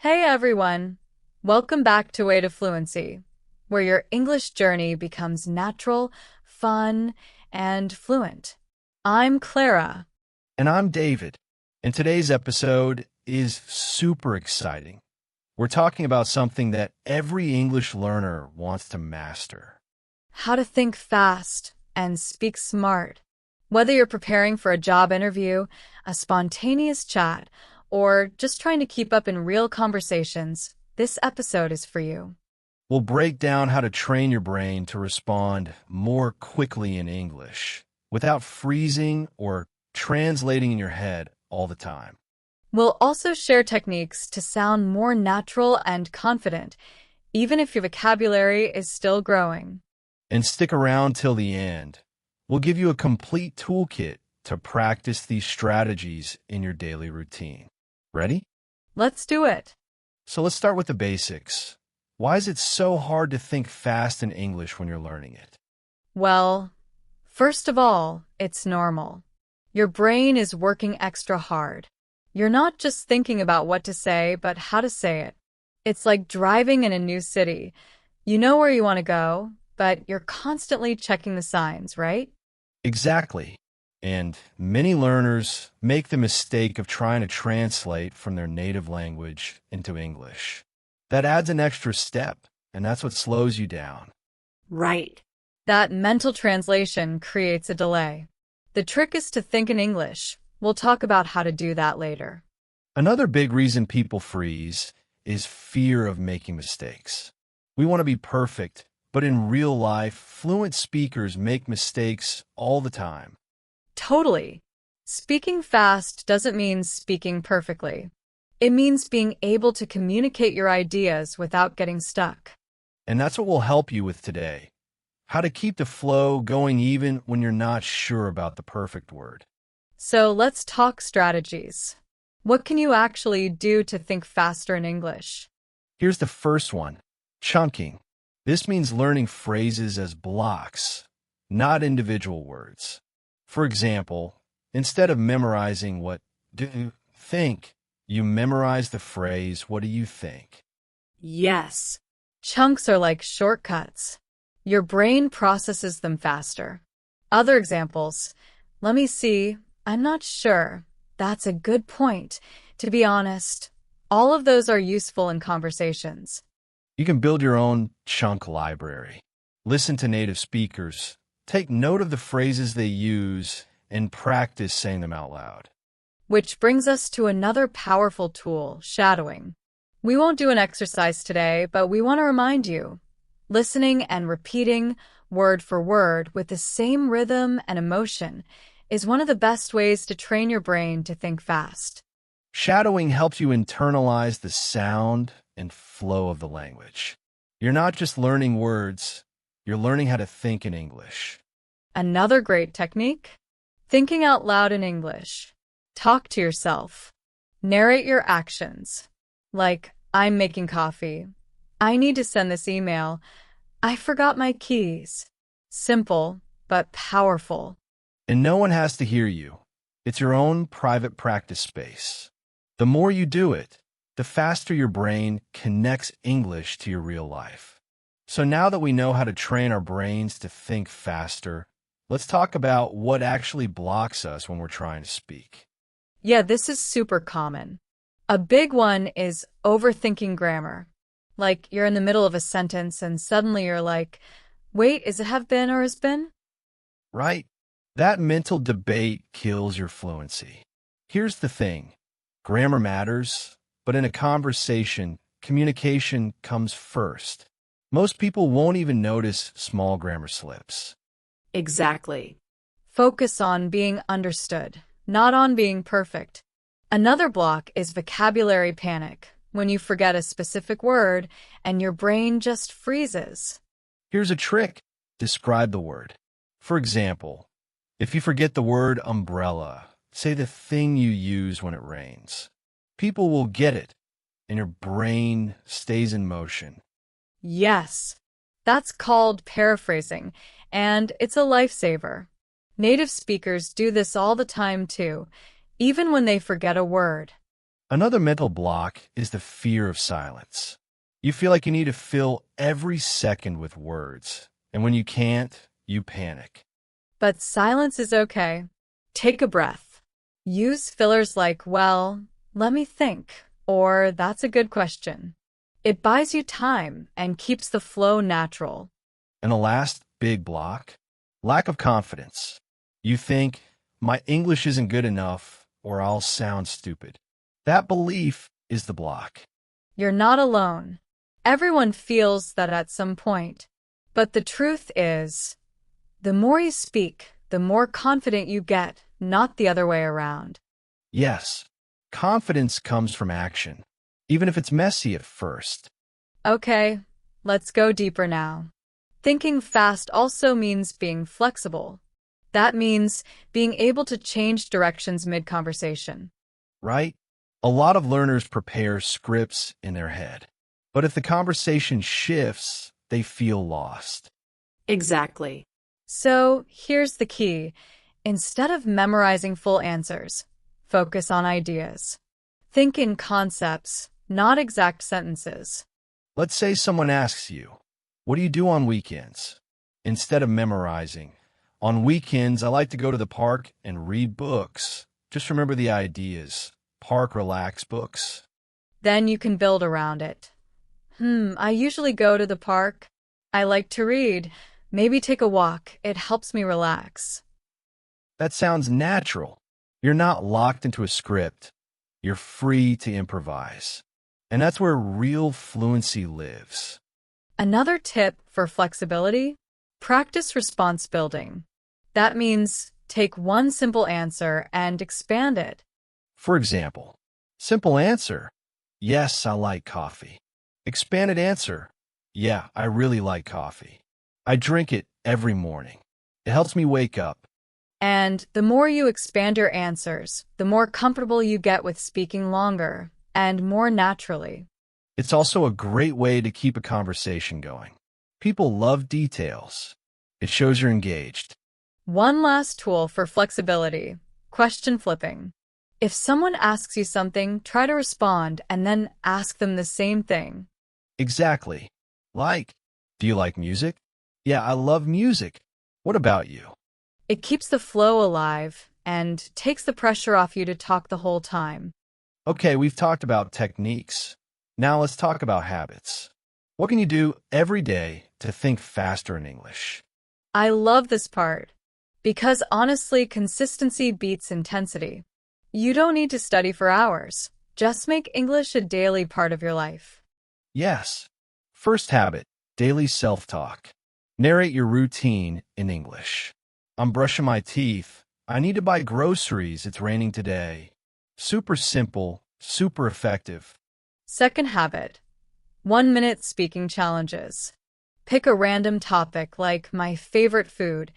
Hey everyone! Welcome back to Way to Fluency, where your English journey becomes natural, fun, and fluent. I'm Clara. And I'm David. And today's episode is super exciting. We're talking about something that every English learner wants to master. How to think fast and speak smart. Whether you're preparing for a job interview, a spontaneous chat, or just trying to keep up in real conversations, this episode is for you. We'll break down how to train your brain to respond more quickly in English without freezing or translating in your head all the time. We'll also share techniques to sound more natural and confident, even if your vocabulary is still growing. And stick around till the end. We'll give you a complete toolkit to practice these strategies in your daily routine. Ready? Let's do it. So let's start with the basics. Why is it so hard to think fast in English when you're learning it? Well, first of all, it's normal. Your brain is working extra hard. You're not just thinking about what to say, but how to say it. It's like driving in a new city. You know where you want to go, but you're constantly checking the signs, right? Exactly. And many learners make the mistake of trying to translate from their native language into English. That adds an extra step, and that's what slows you down. Right. That mental translation creates a delay. The trick is to think in English. We'll talk about how to do that later. Another big reason people freeze is fear of making mistakes. We want to be perfect, but in real life, fluent speakers make mistakes all the time. Totally. Speaking fast doesn't mean speaking perfectly. It means being able to communicate your ideas without getting stuck. And that's what we'll help you with today. How to keep the flow going even when you're not sure about the perfect word. So let's talk strategies. What can you actually do to think faster in English? Here's the first one, chunking. This means learning phrases as blocks, not individual words. For example, instead of memorizing what do you think, you memorize the phrase, what do you think? Yes. Chunks are like shortcuts. Your brain processes them faster. Other examples. Let me see. I'm not sure. That's a good point. To be honest, all of those are useful in conversations. You can build your own chunk library. Listen to native speakers. Take note of the phrases they use and practice saying them out loud. Which brings us to another powerful tool, shadowing. We won't do an exercise today, but we want to remind you. Listening and repeating word for word with the same rhythm and emotion is one of the best ways to train your brain to think fast. Shadowing helps you internalize the sound and flow of the language. You're not just learning words, you're learning how to think in English. Another great technique? Thinking out loud in English. Talk to yourself. Narrate your actions. Like, I'm making coffee. I need to send this email. I forgot my keys. Simple, but powerful. And no one has to hear you. It's your own private practice space. The more you do it, the faster your brain connects English to your real life. So now that we know how to train our brains to think faster, let's talk about what actually blocks us when we're trying to speak. Yeah, this is super common. A big one is overthinking grammar. Like you're in the middle of a sentence and suddenly you're like, wait, is it have been or has been? Right? That mental debate kills your fluency. Here's the thing. Grammar matters, but in a conversation, communication comes first. Most people won't even notice small grammar slips. Exactly. Focus on being understood, not on being perfect. Another block is vocabulary panic, when you forget a specific word and your brain just freezes. Here's a trick. Describe the word. For example, if you forget the word umbrella, say the thing you use when it rains. People will get it, and your brain stays in motion. Yes, that's called paraphrasing, and it's a lifesaver. Native speakers do this all the time too, even when they forget a word. Another mental block is the fear of silence. You feel like you need to fill every second with words, and when you can't, you panic. But silence is okay. Take a breath. Use fillers like, well, let me think, or that's a good question. It buys you time and keeps the flow natural. And the last big block, lack of confidence. You think, my English isn't good enough, or I'll sound stupid. That belief is the block. You're not alone. Everyone feels that at some point. But the truth is, the more you speak, the more confident you get, not the other way around. Yes, confidence comes from action, even if it's messy at first. Okay, let's go deeper now. Thinking fast also means being flexible. That means being able to change directions mid-conversation. Right? A lot of learners prepare scripts in their head, but if the conversation shifts, they feel lost. Exactly. So here's the key. Instead of memorizing full answers, focus on ideas. Think in concepts, not exact sentences. Let's say someone asks you, what do you do on weekends? Instead of memorizing, on weekends, I like to go to the park and read books. Just remember the ideas. Park relax books. Then you can build around it. I usually go to the park. I like to read. Maybe take a walk. It helps me relax. That sounds natural. You're not locked into a script. You're free to improvise. And that's where real fluency lives. Another tip for flexibility: practice response building. That means take one simple answer and expand it. For example, simple answer, yes, I like coffee. Expanded answer, yeah, I really like coffee. I drink it every morning. It helps me wake up. And the more you expand your answers, the more comfortable you get with speaking longer and more naturally. It's also a great way to keep a conversation going. People love details. It shows you're engaged. One last tool for flexibility: question flipping. If someone asks you something, try to respond and then ask them the same thing. Exactly. Like, do you like music? Yeah, I love music. What about you? It keeps the flow alive and takes the pressure off you to talk the whole time. Okay, we've talked about techniques. Now let's talk about habits. What can you do every day to think faster in English? I love this part because honestly, consistency beats intensity. You don't need to study for hours. Just make English a daily part of your life. Yes. First habit, daily self-talk. Narrate your routine in English. I'm brushing my teeth. I need to buy groceries. It's raining today. Super simple, super effective. Second habit: 1-minute speaking challenges. Pick a random topic like my favorite food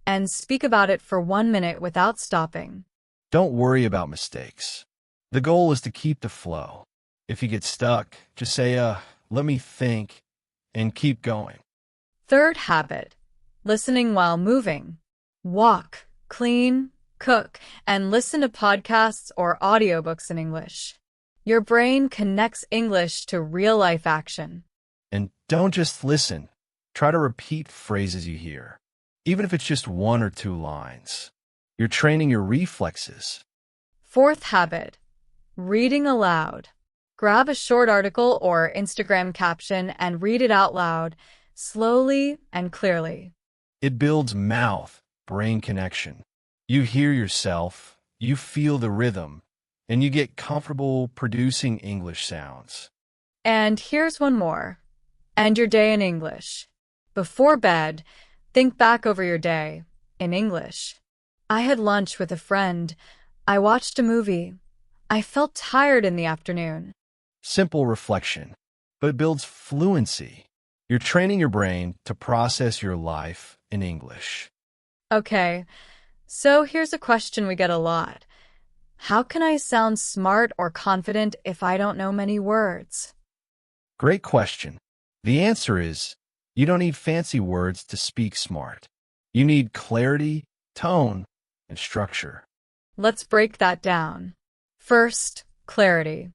and speak about it for 1 minute without stopping. Don't worry about mistakes. The goal is to keep the flow. If you get stuck, just say, let me think, and keep going. Third habit: listening while moving. Walk, clean, cook, and listen to podcasts or audiobooks in English. Your brain connects English to real-life action. And don't just listen. Try to repeat phrases you hear, even if it's just 1 or 2 lines. You're training your reflexes. Fourth habit: reading aloud. Grab a short article or Instagram caption and read it out loud, slowly and clearly. It builds mouth-brain connection. You hear yourself, you feel the rhythm, and you get comfortable producing English sounds. And here's one more: end your day in English. Before bed, think back over your day in English. I had lunch with a friend. I watched a movie. I felt tired in the afternoon. Simple reflection, but it builds fluency. You're training your brain to process your life in English. Okay, so here's a question we get a lot. How can I sound smart or confident if I don't know many words? Great question. The answer is, you don't need fancy words to speak smart. You need clarity, tone, and structure. Let's break that down. First, Clarity.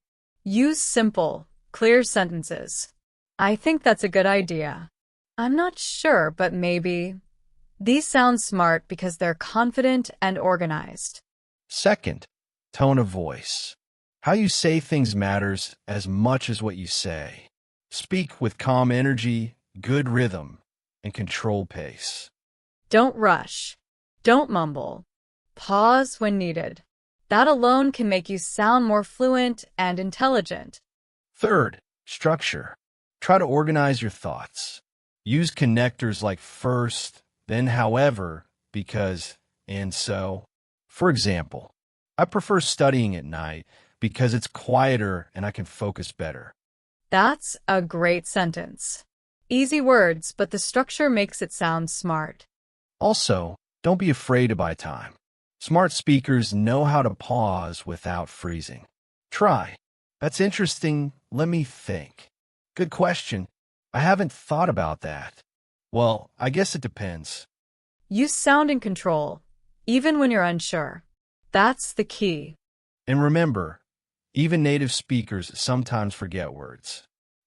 Use simple, clear sentences. I think that's a good idea. I'm not sure, but maybe. These sound smart because they're confident and organized. Second, tone of voice. How you say things matters as much as what you say. Speak with calm energy, good rhythm, and controlled pace. Don't rush. Don't mumble. Pause when needed. That alone can make you sound more fluent and intelligent. Third, structure. Try to organize your thoughts. Use connectors like first, then however, because, and so. For example, I prefer studying at night because it's quieter and I can focus better. That's a great sentence. Easy words, but the structure makes it sound smart. Also, don't be afraid to buy time. Smart speakers know how to pause without freezing. Try. That's interesting. Let me think. Good question. I haven't thought about that. Well, I guess it depends. You sound in control, even when you're unsure. That's the key. And remember, even native speakers sometimes forget words.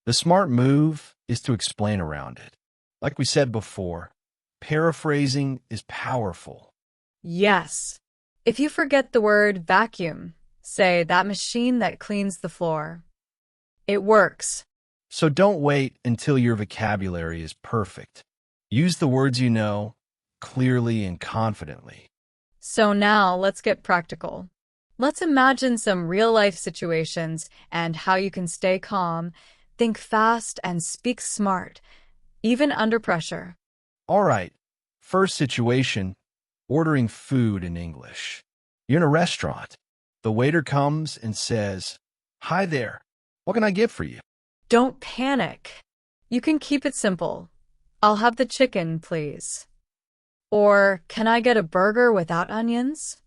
The smart move is to explain around it. Like we said before, paraphrasing is powerful. Yes. If you forget the word vacuum, say that machine that cleans the floor. It works. So don't wait until your vocabulary is perfect. Use the words you know clearly and confidently. So now let's get practical. Let's imagine some real-life situations and how you can stay calm, think fast, and speak smart, even under pressure. All right. First situation, ordering food in English. You're in a restaurant. The waiter comes and says, "Hi there. What can I get for you?" Don't panic. You can keep it simple. I'll have the chicken, please. Or, can I get a burger without onions?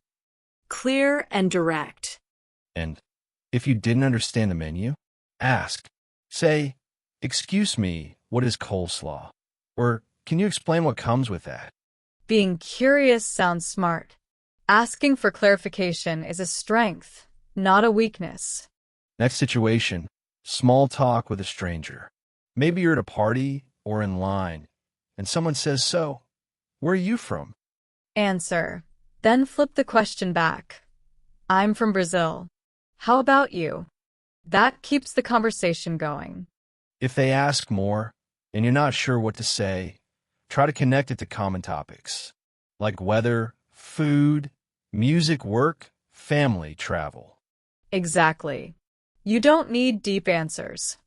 Clear and direct. And if you didn't understand the menu, ask. Say, "Excuse me, what is coleslaw?" Or, "Can you explain what comes with that?" Being curious sounds smart. Asking for clarification is a strength, not a weakness. Next situation, small talk with a stranger. Maybe you're at a party or in line, and someone says, "So, where are you from?" Answer. Then flip the question back. I'm from Brazil. How about you? That keeps the conversation going. If they ask more, and you're not sure what to say, try to connect it to common topics, like weather, food, music, work, family, travel. Exactly. You don't need deep answers.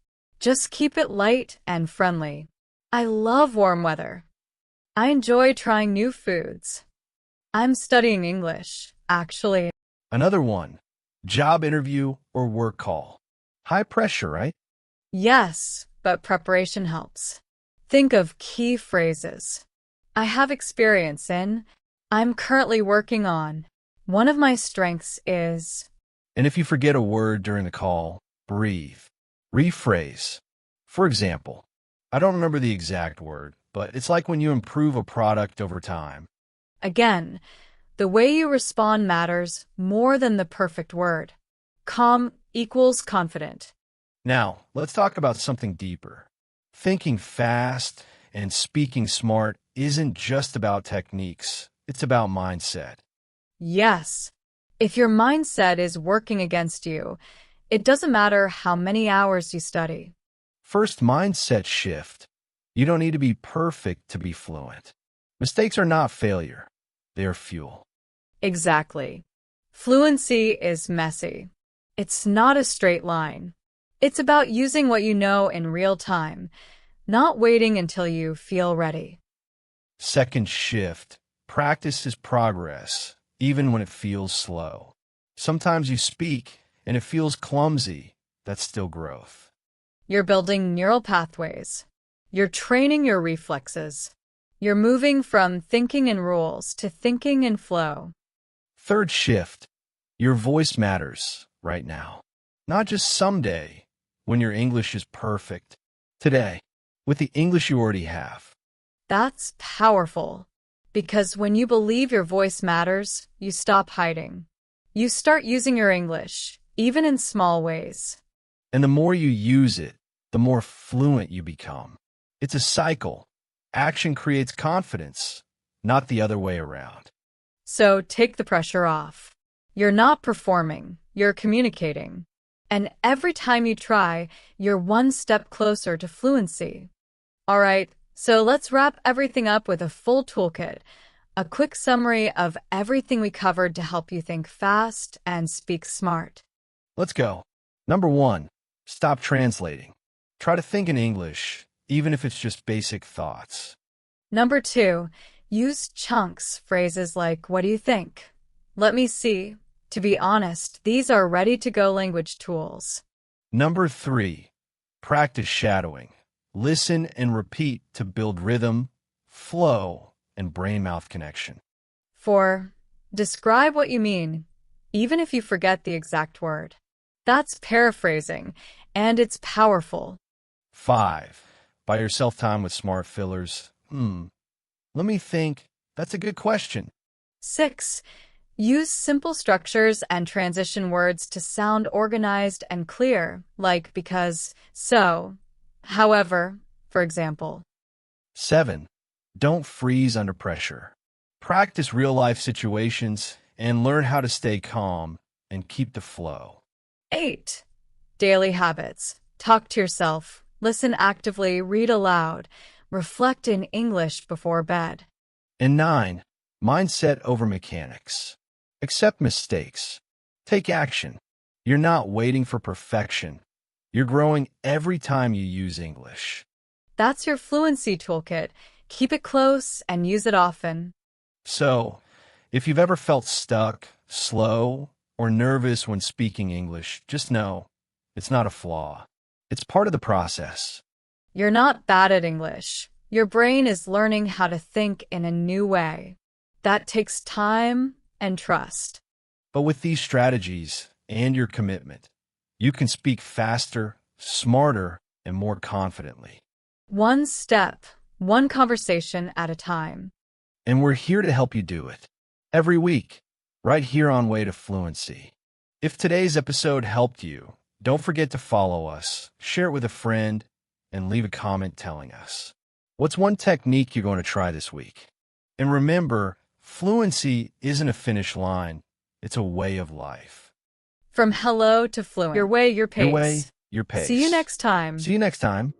Just keep it light and friendly. I love warm weather. I enjoy trying new foods. I'm studying English, actually. Another one, job interview or work call. High pressure, right? Yes, but preparation helps. Think of key phrases. I have experience in. I'm currently working on. One of my strengths is. And if you forget a word during the call, breathe. Rephrase. For example, I don't remember the exact word, but it's like when you improve a product over time. Again, the way you respond matters more than the perfect word. Calm equals confident. Now, let's talk about something deeper. Thinking fast and speaking smart isn't just about techniques. It's about mindset. Yes, if your mindset is working against you, it doesn't matter how many hours you study. First, mindset shift. You don't need to be perfect to be fluent. Mistakes are not failure. They are fuel. Exactly. Fluency is messy. It's not a straight line. It's about using what you know in real time, not waiting until you feel ready. Second shift. Practice is progress, even when it feels slow. Sometimes you speak and it feels clumsy. That's still growth. You're building neural pathways. You're training your reflexes. You're moving from thinking in rules to thinking in flow. Third shift. Your voice matters right now. Not just someday when your English is perfect. Today, with the English you already have. That's powerful. Because when you believe your voice matters, you stop hiding. You start using your English, even in small ways. And the more you use it, the more fluent you become. It's a cycle. Action creates confidence, not the other way around. So take the pressure off. You're not performing, you're communicating. And every time you try, you're one step closer to fluency. All right, so let's wrap everything up with a full toolkit, a quick summary of everything we covered to help you think fast and speak smart. Let's go. Number 1, stop translating. Try to think in English, even if it's just basic thoughts. Number 2, use chunks, phrases like, what do you think? Let me see. To be honest, these are ready-to-go language tools. Number 3, practice shadowing. Listen and repeat to build rhythm, flow, and brain-mouth connection. 4, describe what you mean, even if you forget the exact word. That's paraphrasing, and it's powerful. 5, buy yourself time with smart fillers. Let me think. That's a good question. 6, use simple structures and transition words to sound organized and clear, like because, so, however, for example. 7, don't freeze under pressure. Practice real-life situations and learn how to stay calm and keep the flow. 8, daily habits. Talk to yourself, listen actively, read aloud, reflect in English before bed. And 9, mindset over mechanics. Accept mistakes. Take action. You're not waiting for perfection. You're growing every time you use English. That's your fluency toolkit. Keep it close and use it often. So, if you've ever felt stuck, slow, or nervous when speaking English, just know it's not a flaw. It's part of the process. You're not bad at English. Your brain is learning how to think in a new way. That takes time and trust. But with these strategies and your commitment, you can speak faster, smarter, and more confidently. One step, one conversation at a time. And we're here to help you do it. Every week, right here on Way to Fluency. If today's episode helped you, don't forget to follow us, share it with a friend, and leave a comment telling us. What's one technique you're going to try this week? And remember, fluency isn't a finish line. It's a way of life. From hello to fluent. Your way, your pace. Your way, your pace. See you next time. See you next time.